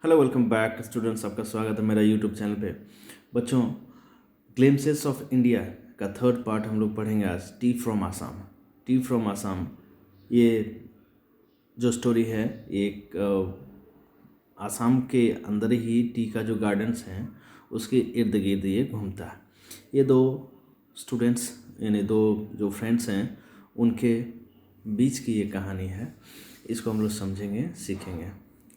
Hello welcome back students, आपका स्वागत है मेरा यूट्यूब चैनल पे। बच्चों, ग्लिम्पसेस ऑफ इंडिया का थर्ड पार्ट हम लोग पढ़ेंगे आज। T from Assam. T from Assam, ये जो स्टोरी है एक आसाम के अंदर ही टी का जो गार्डन्स हैं उसके इर्द गिर्द ये घूमता है। ये दो स्टूडेंट्स यानी दो जो फ्रेंड्स हैं उनके बीच की ये कहानी है। इसको हम लोग समझेंगे, सीखेंगे।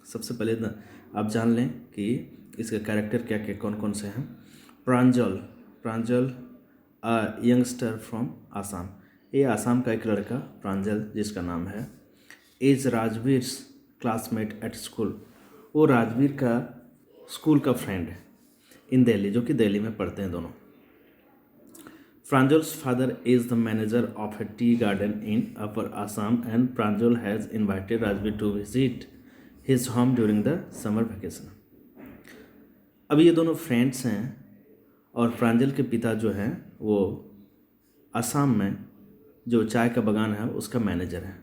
सबसे पहले आप जान लें कि इसके कैरेक्टर क्या क्या कौन कौन से हैं। प्रांजल प्रांजल यंगस्टर फ्रॉम आसाम। ये आसाम का एक लड़का प्रांजल जिसका नाम है। Is Rajveer classmate at school. वो राजवीर का स्कूल का फ्रेंड है इन दिल्ली, जो कि दिल्ली में पढ़ते हैं दोनों। Pranjal's father is the manager of a tea garden in Upper Assam, and Pranjal has invited Rajveer to visit his home during the summer vacation. अब ये दोनों फ्रेंड्स हैं और प्रांजल के पिता जो हैं वो असम में जो चाय का बागान है उसका मैनेजर है,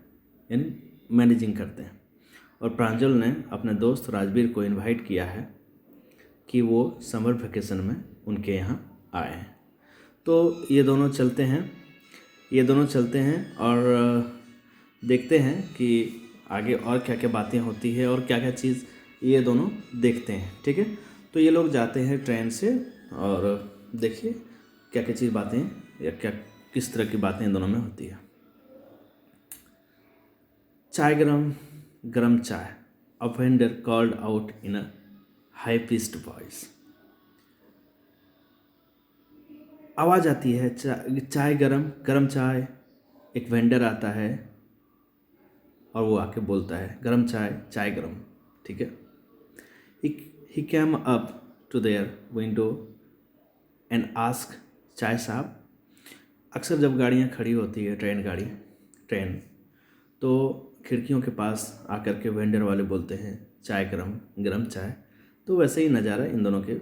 यानी मैनेजिंग करते हैं। और प्रांजल ने अपने दोस्त राजवीर को इनवाइट किया है कि वो समर वेकेशन में उनके यहाँ आए हैं। तो ये दोनों चलते हैं और देखते हैं कि आगे और क्या क्या बातें होती है और क्या क्या चीज़ ये दोनों देखते हैं। ठीक है, तो ये लोग जाते हैं ट्रेन से और देखिए क्या क्या चीज़ बातें या क्या किस तरह की बातें इन दोनों में होती है। चाय गरम चाय। A vendor called out in a high pitched voice. आवाज़ आती है चाय गरम चाय। एक वेंडर आता है और वो आके बोलता है गरम चाय गरम। ठीक है। He came up to their window and ask chai sahib. अक्सर जब गाड़ियाँ खड़ी होती है ट्रेन तो खिड़कियों के पास आकर के वेंडर वाले बोलते हैं चाय गरम चाय। तो वैसे ही नज़ारा इन दोनों के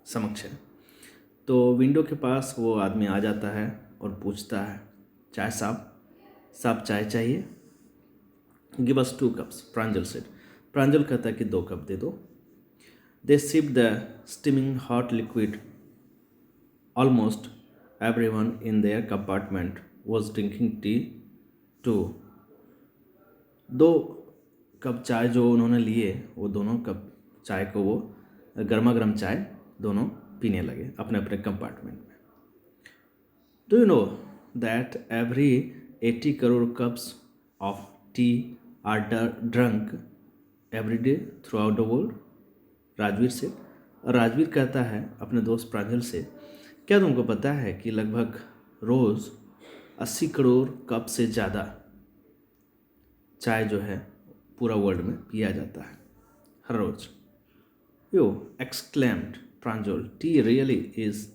समक्ष है। तो विंडो के पास वो आदमी आ जाता है और पूछता है चाय साहब चाय चाहिए। Give us 2 cups, Pranjal said. Pranjal कहता है कि 2 कप दे दो। They sip the steaming hot liquid. Almost everyone in their compartment was drinking tea too. 2 cup चाय जो उन्होंने लिए वो दोनों कप चाय को वो गर्मा गर्म चाय दोनों पीने लगे अपने अपने कंपार्टमेंट में। Do you know that every 80 crore cups of T R drunk every day through out the world? Rajveer से। राजवीर कहता है अपने दोस्त प्रांजल से, क्या तुमको पता है कि लगभग रोज़ 80 करोड़ कप से ज़्यादा चाय जो है पूरा वर्ल्ड में पिया जाता है हर रोज़। You exclaimed Pranjal, tea really is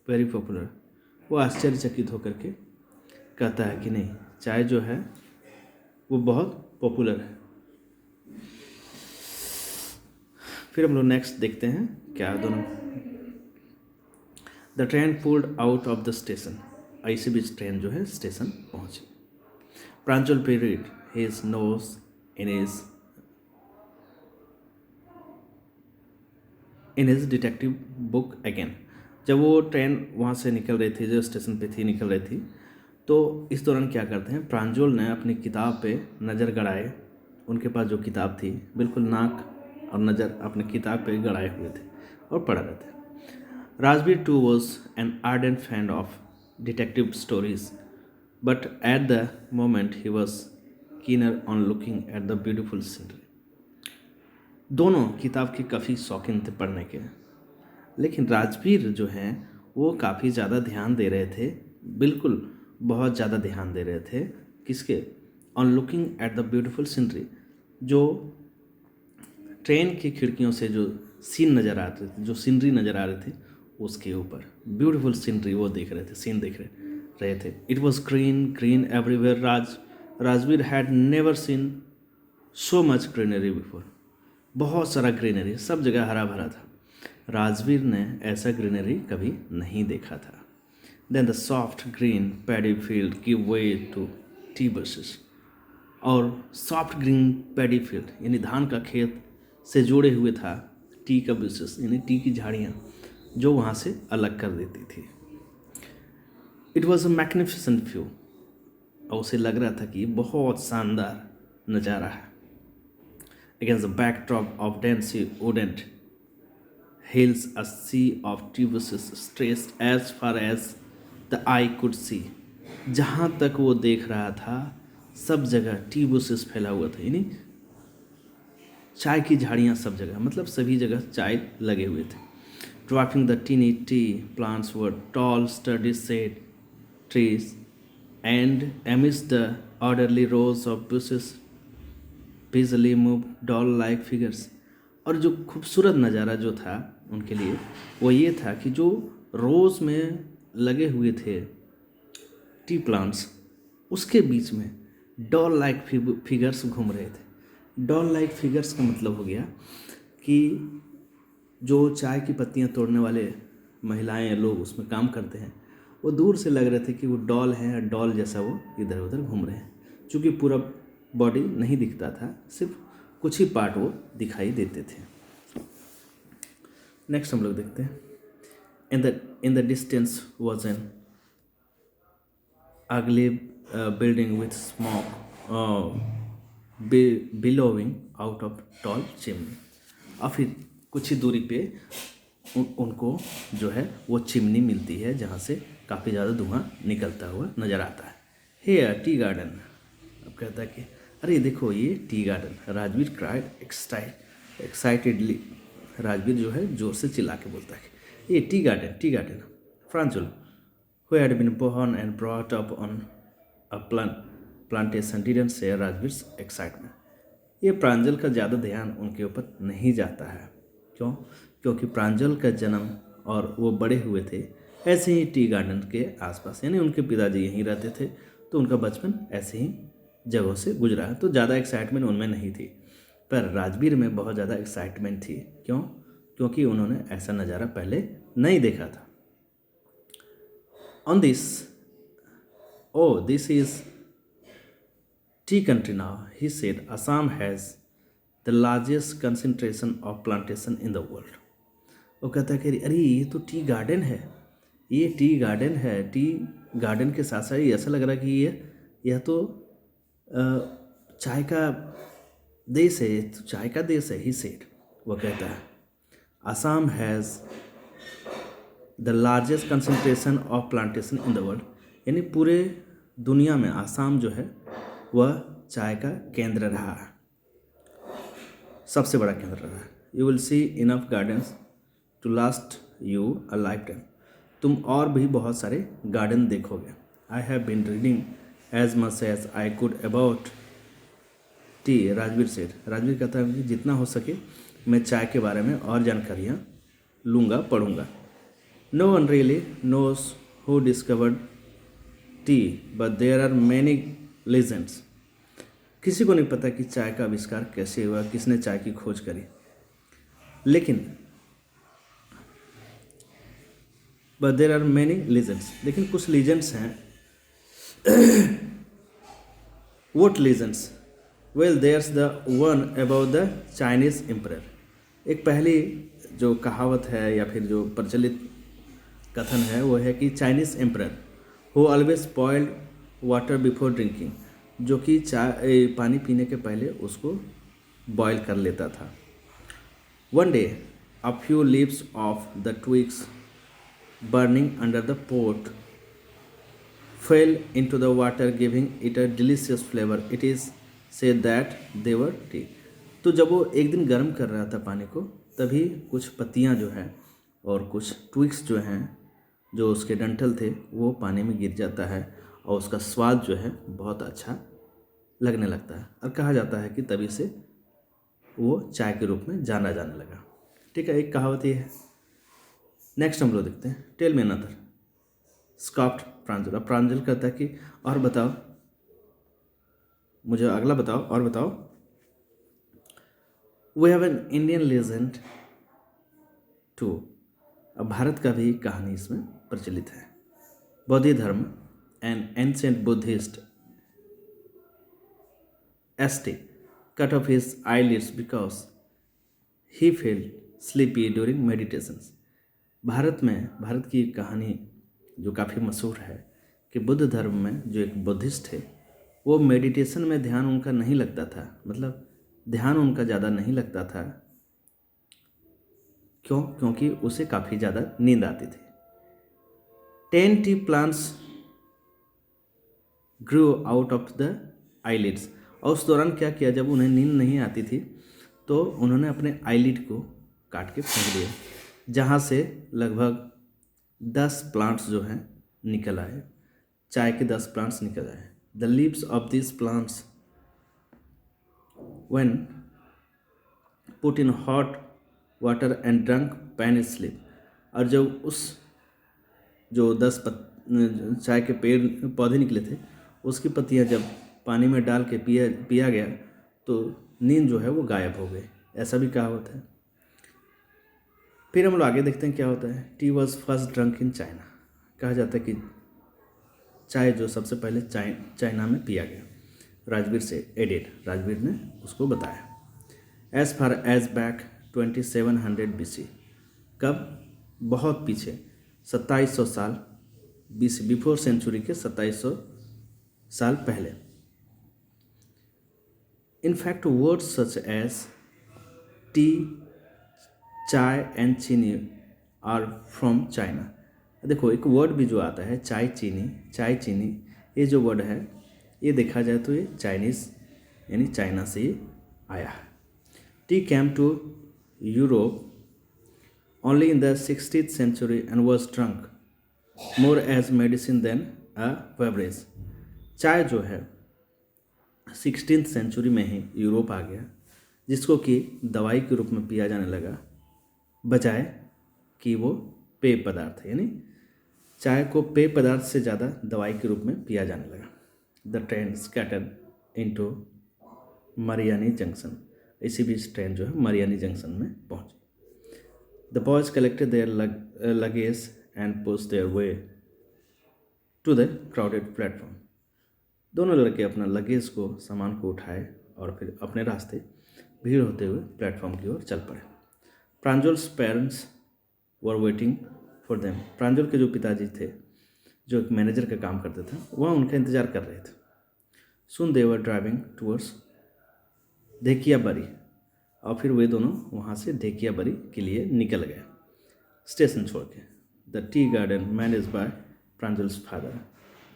very popular. वो आश्चर्यचकित होकर के कहता है कि नहीं, चाय जो है वो बहुत पॉपुलर है। फिर हम लोग नेक्स्ट देखते हैं क्या दोनों। The train pulled out of the station. ऐसे बीच ट्रेन जो है स्टेशन पहुंची। प्रांजल buried his nose in his detective book again. जब वो ट्रेन वहाँ से निकल रही थी, जो स्टेशन पे थी निकल रही थी, तो इस दौरान क्या करते हैं, प्रांजल ने अपनी किताब पे नज़र गड़ाए। उनके पास जो किताब थी बिल्कुल नाक और नज़र अपनी किताब पे गड़ाए हुए थे और पढ़ रहे थे। Rajveer too was an ardent fan of detective stories, but at the moment he was keener on looking at the beautiful scenery. दोनों किताब के काफ़ी शौकीन थे पढ़ने के, लेकिन राजवीर जो हैं वो काफ़ी ज़्यादा ध्यान दे रहे थे, बिल्कुल बहुत ज़्यादा ध्यान दे रहे थे। किसके? On looking at the beautiful scenery. जो ट्रेन की खिड़कियों से जो सीन नज़र आ रहे थे, जो सीनरी नज़र आ रहे थे, उसके ऊपर ब्यूटीफुल सीनरी वो देख रहे थे, सीन देख रहे थे। It was green everywhere. Rajveer had never seen so much greenery before. बहुत सारा ग्रीनरी, सब जगह हरा भरा था। राजवीर ने ऐसा ग्रीनरी कभी नहीं देखा था। Then the soft green paddy field give way to tea bushes. और सॉफ्ट ग्रीन पैडी फील्ड यानी धान का खेत से जोड़े हुए था टी का बुशेस, यानी टी की झाड़ियाँ जो वहाँ से अलग कर देती थी। It was a magnificent view, और उसे लग रहा था कि ये बहुत शानदार नज़ारा है। Against the backdrop of densely wooded hills, a sea of tea bushes stretched as far as the eye could see। जहाँ तक वो देख रहा था सब जगह टी बुशेस फैला हुआ था, यानी चाय की झाड़ियाँ सब जगह, मतलब सभी जगह चाय लगे हुए थे। Dropping the tiny tea plants were tall sturdy shade trees and amidst the orderly rows of bushes busily moved doll like figures। और जो खूबसूरत नज़ारा जो था उनके लिए वो ये था कि जो रोज़ में लगे हुए थे टी प्लांट्स, उसके बीच में डॉल लाइक फिगर्स घूम रहे थे। डॉल लाइक फिगर्स का मतलब हो गया कि जो चाय की पत्तियां तोड़ने वाले महिलाएं या लोग उसमें काम करते हैं, वो दूर से लग रहे थे कि वो डॉल हैं, और डॉल जैसा वो इधर उधर घूम रहे हैं। चूँकि पूरा बॉडी नहीं दिखता था, सिर्फ कुछ ही पार्ट वो दिखाई देते थे। नेक्स्ट हम लोग देखते हैं, in the distance was an ugly building with smoke billowing out of tall chimney। और फिर कुछ ही दूरी पे उनको जो है वो चिमनी मिलती है जहाँ से काफ़ी ज़्यादा धुआं निकलता हुआ नज़र आता है। हे टी गार्डन। अब कहता है कि अरे देखो ये tea garden. Rajveer cried excitedly. Rajveer जो है ज़ोर से चिल्ला के बोलता है कि ये tea garden. Pranjal who had been born and brought up on a plantation didn't share Rajvir's excitement। ये प्रांजल का ज़्यादा ध्यान उनके ऊपर नहीं जाता है। क्यों? क्योंकि प्रांजल का जन्म और वो बड़े हुए थे ऐसे ही टी गार्डन के आसपास, यानी उनके पिताजी यहीं रहते थे, तो उनका बचपन ऐसे ही जगहों से गुजरा है, तो ज़्यादा एक्साइटमेंट उनमें नहीं थी। पर राजवीर में बहुत ज़्यादा एक्साइटमेंट थी। क्यों? क्योंकि उन्होंने ऐसा नज़ारा पहले नहीं देखा था। On this, oh, this is tea country now, he said, Assam has the largest concentration of plantation in the world। वो कहता है कि अरे ये तो टी गार्डन है, ये टी गार्डन है। टी गार्डन के साथ साथ ऐसा लग रहा है कि यह तो चाय का देश है, तो चाय का देश है। ही सेड, वो कहता है Assam has the largest concentration of plantation in the world, यानी पूरे दुनिया में आसाम जो है वह चाय का केंद्र रहा है, सबसे बड़ा केंद्र रहा है। You will see enough gardens to last you a life time. तुम और भी बहुत सारे गार्डन देखोगे। I have been reading as much as I could about tea, Rajveer said. Rajveer कहता है कि जितना हो सके मैं चाय के बारे में और जानकारियाँ लूँगा, पढ़ूँगा। No one really knows who discovered tea, but there are many legends। किसी को नहीं पता कि चाय का आविष्कार कैसे हुआ, किसने चाय की खोज करी, लेकिन but there are many legends, लेकिन कुछ legends हैं। What legends? Well, there's the one about the Chinese emperor। एक पहली जो कहावत है या फिर जो प्रचलित कथन है वो है कि Chinese emperor who always boiled water before drinking, जो कि चाय पानी पीने के पहले उसको बॉयल कर लेता था। One day a few leaves of the twigs burning under the pot fell into the water giving it a delicious flavour. It is said that they were tea. तो जब वो एक दिन गर्म कर रहा था पानी को, तभी कुछ पत्तियां जो हैं और कुछ ट्विग्स जो हैं, जो उसके डंठल थे, वो पानी में गिर जाता है और उसका स्वाद जो है बहुत अच्छा लगने लगता है, और कहा जाता है कि तभी से वो चाय के रूप में जाना जाने लगा। ठीक है, एक कहावत ये है। नेक्स्ट हम लोग देखते हैं, टेल मी अनदर स्कॉप्ड प्रांजल। अब प्रांजल कहता है कि और बताओ, मुझे अगला बताओ और बताओ। We have an Indian legend too. अब भारत का भी कहानी इसमें प्रचलित है। बौद्ध धर्म N ancient Buddhist ascetic cut off his eyelids because he fail sleepy during meditations. Bharat की एक कहानी जो काफ़ी मशहूर है कि बुद्ध धर्म में जो एक बुद्धिस्ट थे, वो मेडिटेशन में ध्यान उनका नहीं लगता था, मतलब ध्यान उनका ज़्यादा नहीं लगता था। क्यों? क्योंकि उसे काफ़ी ज़्यादा नींद आती थी। 10 T plants grow out of the eyelids. और उस दौरान क्या किया, जब उन्हें नींद नहीं आती थी तो उन्होंने अपने आईलिड को काट के फेंक दिया, जहाँ से लगभग 10 प्लांट्स जो हैं निकल आए, चाय के 10 प्लांट्स निकल आए। The leaves of this plants when put in hot water and drunk pan sleep. और जब उस जो 10 चाय के पेड़ पौधे निकले थे, उसकी पत्तियां जब पानी में डाल के पिया गया तो नींद जो है वो गायब हो गई। ऐसा भी कहावत है। फिर हम लोग आगे देखते हैं क्या होता है। T was first drunk in China. कहा जाता है कि चाय जो सबसे पहले चाइना में पिया गया। राजवीर से एडेड, राजवीर ने उसको बताया। As far as back 2700 BC। कब? बहुत पीछे, 2700 साल BC, बिफोर सेंचुरी के 2700 साल पहले। In fact words such as tea, chai and chini are from China. देखो, एक वर्ड भी जो आता है चाय चीनी, ये जो वर्ड है ये देखा जाए तो ये चाइनीज़ यानी चाइना से ही आया है। Tea came to Europe only in the 16th century and was drunk more as medicine than a beverage। चाय जो है 16th सेंचुरी में ही यूरोप आ गया, जिसको कि दवाई के रूप में पिया जाने लगा, बजाय कि वो पेय पदार्थ है। यानी चाय को पेय पदार्थ से ज़्यादा दवाई के रूप में पिया जाने लगा। The train scattered into Mariani junction. इसी बीच ट्रेन जो है मरियानी जंक्शन में पहुंची। The boys collected their luggage and push their way to the crowded platform. दोनों लड़के अपना लगेज को, सामान को उठाए और फिर अपने रास्ते भीड़ होते हुए प्लेटफॉर्म की ओर चल पड़े। Pranjal's parents were waiting for them. Pranjal के जो पिताजी थे, जो एक मैनेजर का काम करते थे, वह उनका इंतजार कर रहे थे। सुन दे वर ड्राइविंग टूवर्ड्स धेकियाबरी। और फिर वे दोनों वहाँ से धेकियाबरी के लिए निकल गए स्टेशन छोड़ के। The tea garden manage by Pranjal's father.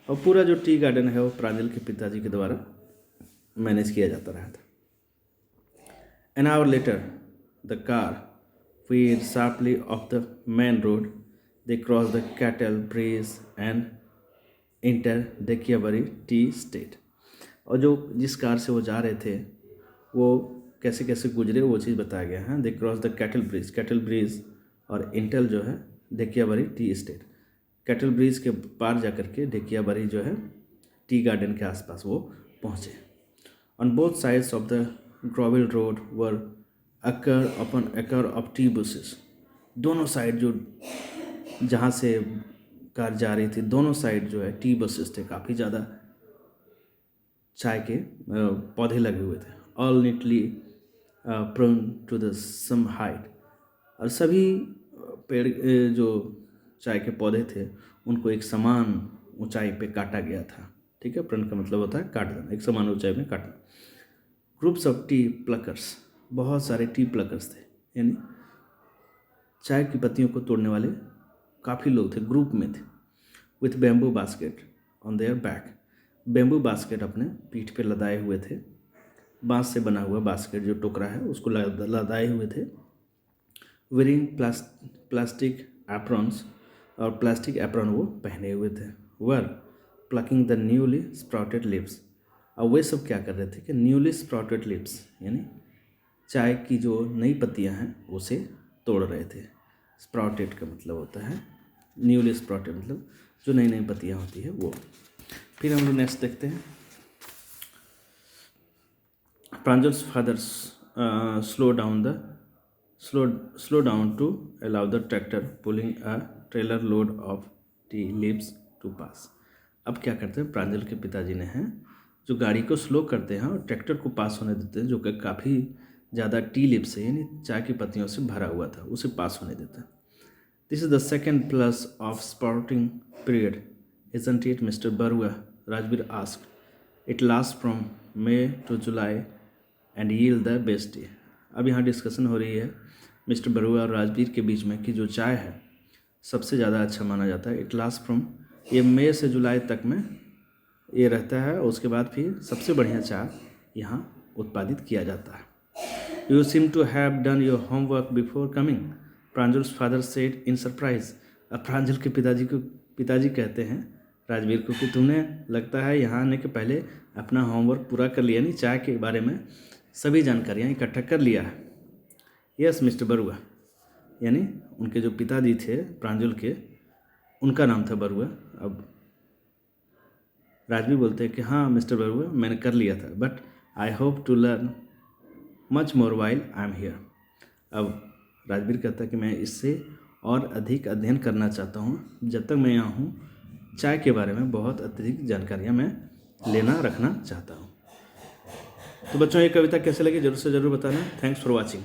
और पूरा जो टी गार्डन है वो प्रांजल के पिताजी के द्वारा मैनेज किया जाता रहा था। An hour later the car veered sharply off the main road. They crossed the cattle breeze and entered Dekhiabari tea estate। और जो जिस कार से वो जा रहे थे वो कैसे कैसे गुजरे वो चीज़ बताया गया है। They cross the cattle bridge और इंटेल जो है देखियाबरी टी एस्टेट। कैटल ब्रिज के पार जा कर के देखियाबरी जो है टी गार्डन के आसपास वो पहुँचे। On both sides of the gravel road were acre upon acre of tea bushes. दोनों साइड जो जहाँ से कार जा रही थी, दोनों साइड जो है टी बसेस थे, काफ़ी ज़्यादा चाय के पौधे लगे हुए थे। All neatly prune to the some height. और सभी पेड़ जो चाय के पौधे थे उनको एक समान ऊंचाई पे काटा गया था। ठीक है, प्रण का मतलब होता है काट देना, एक समान ऊंचाई में काटना। ग्रुप्स ऑफ टी प्लकर्स, बहुत सारे टी प्लकर्स थे, यानी चाय की पत्तियों को तोड़ने वाले काफ़ी लोग थे, ग्रुप में थे। With bamboo basket on their back. Bamboo basket अपने पीठ पे लदाए हुए थे। बांस से बना हुआ बास्केट जो टोकरा है उसको लदाए हुए थे। वेयरिंग प्लास्टिक एप्रॉन्स, और प्लास्टिक एप्रॉन वो पहने हुए थे। Were plucking the newly sprouted leaves. और वे सब क्या कर रहे थे कि न्यूली स्प्राउटेड लिप्स यानी चाय की जो नई पत्तियां हैं उसे तोड़ रहे थे। स्प्राउटेड का मतलब होता है न्यूली स्प्राउटेड, मतलब जो नई नई पत्तियां होती है वो। फिर हम लोग नेक्स्ट देखते हैं। Pranjal's father slow down to allow the tractor pulling a trailer load of tea leaves to pass. अब क्या करते हैं, प्रांजल के पिताजी ने हैं जो गाड़ी को स्लो करते हैं और ट्रैक्टर को पास होने देते हैं, जो कि काफ़ी ज़्यादा टी लिप से यानी चाय की पत्तियों से भरा हुआ था, उसे पास होने देता। This is the second plus of spouting period isn't it mister Barua, Rajveer asked. It last from May to July and yield the best day. अब यहाँ डिस्कशन हो रही है मिस्टर बरुआ और राजवीर के बीच में कि जो चाय है सबसे ज़्यादा अच्छा माना जाता है। इट लास्ट फ्रॉम, ये मई से जुलाई तक में ये रहता है, और उसके बाद फिर सबसे बढ़िया चाय यहाँ उत्पादित किया जाता है। You seem to have done your homework before coming, Pranjal's father said in surprise. अब प्रांजल के पिताजी कहते हैं राजवीर को कि तुमने लगता है यहाँ आने के पहले अपना होमवर्क पूरा कर लिया, नहीं चाय के बारे में सभी जानकारियाँ इकट्ठा कर लिया है। यस मिस्टर बरुआ, यानी उनके जो पिताजी थे प्रांजल के, उनका नाम था बरुआ। अब राजवीर बोलते हैं कि हाँ मिस्टर बरुआ, मैंने कर लिया था, but I hope to learn much more while I am here. अब राजवीर कहता है कि मैं इससे और अधिक अध्ययन करना चाहता हूँ, जब तक मैं यहाँ हूँ चाय के बारे में बहुत अत्यधिक जानकारियाँ मैं लेना रखना चाहता हूँ। तो बच्चों, ये कविता कैसे लगी जरूर से ज़रूर बताना। Thanks for watching.